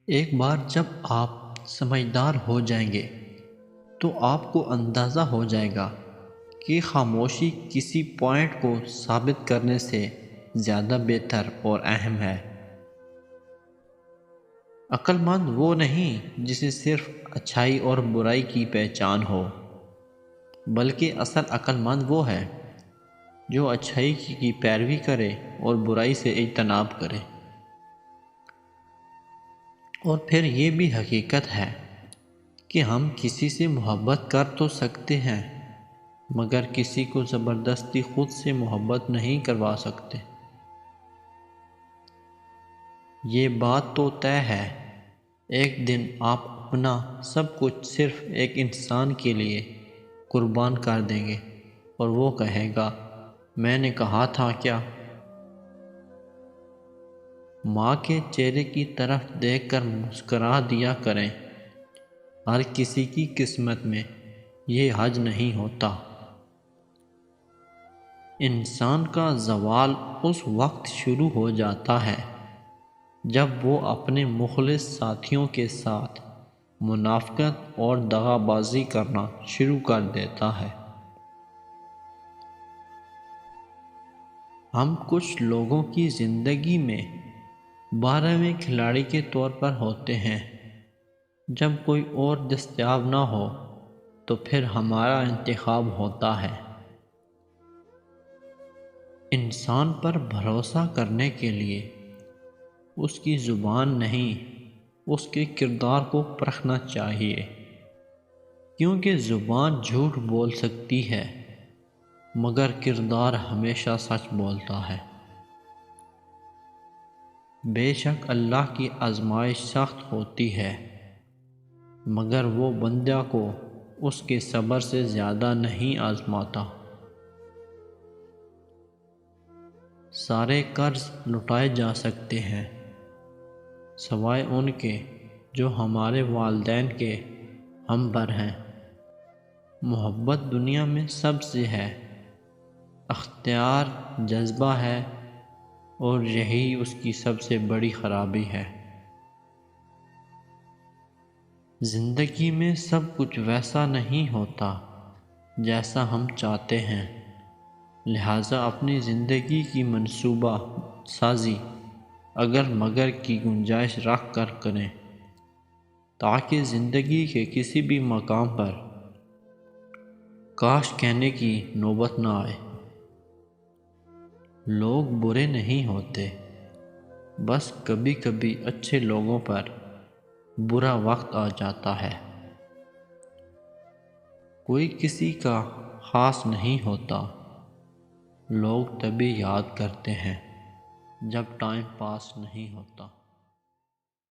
ایک بار جب آپ سمجھدار ہو جائیں گے تو آپ کو اندازہ ہو جائے گا کہ خاموشی کسی پوائنٹ کو ثابت کرنے سے زیادہ بہتر اور اہم ہے۔ عقل مند وہ نہیں جسے صرف اچھائی اور برائی کی پہچان ہو، بلکہ اصل عقل مند وہ ہے جو اچھائی کی پیروی کرے اور برائی سے اجتناب کرے۔ اور پھر یہ بھی حقیقت ہے کہ ہم کسی سے محبت کر تو سکتے ہیں مگر کسی کو زبردستی خود سے محبت نہیں کروا سکتے۔ یہ بات تو طے ہے، ایک دن آپ اپنا سب کچھ صرف ایک انسان کے لیے قربان کر دیں گے اور وہ کہے گا، میں نے کہا تھا کیا؟ ماں کے چہرے کی طرف دیکھ کر مسکرا دیا کریں، ہر کسی کی قسمت میں یہ حج نہیں ہوتا۔ انسان کا زوال اس وقت شروع ہو جاتا ہے جب وہ اپنے مخلص ساتھیوں کے ساتھ منافقت اور دغا بازی کرنا شروع کر دیتا ہے۔ ہم کچھ لوگوں کی زندگی میں 12ویں کھلاڑی کے طور پر ہوتے ہیں۔ جب کوئی اور دستیاب نہ ہو تو پھر ہمارا انتخاب ہوتا ہے۔ انسان پر بھروسہ کرنے کے لیے اس کی زبان نہیں، اس کے کردار کو پرکھنا چاہیے، کیونکہ زبان جھوٹ بول سکتی ہے مگر کردار ہمیشہ سچ بولتا ہے۔ بے شک اللہ کی آزمائش سخت ہوتی ہے مگر وہ بندہ کو اس کے صبر سے زیادہ نہیں آزماتا۔ سارے قرض لٹائے جا سکتے ہیں سوائے ان کے جو ہمارے والدین کے ہمبر ہیں۔ محبت دنیا میں سب سے ہے، اختیار جذبہ ہے اور یہی اس کی سب سے بڑی خرابی ہے۔ زندگی میں سب کچھ ویسا نہیں ہوتا جیسا ہم چاہتے ہیں، لہٰذا اپنی زندگی کی منصوبہ سازی اگر مگر کی گنجائش رکھ کر کریں تاکہ زندگی کے کسی بھی مقام پر کاش کہنے کی نوبت نہ آئے۔ لوگ برے نہیں ہوتے، بس کبھی کبھی اچھے لوگوں پر برا وقت آ جاتا ہے۔ کوئی کسی کا خاص نہیں ہوتا، لوگ تبھی یاد کرتے ہیں جب ٹائم پاس نہیں ہوتا۔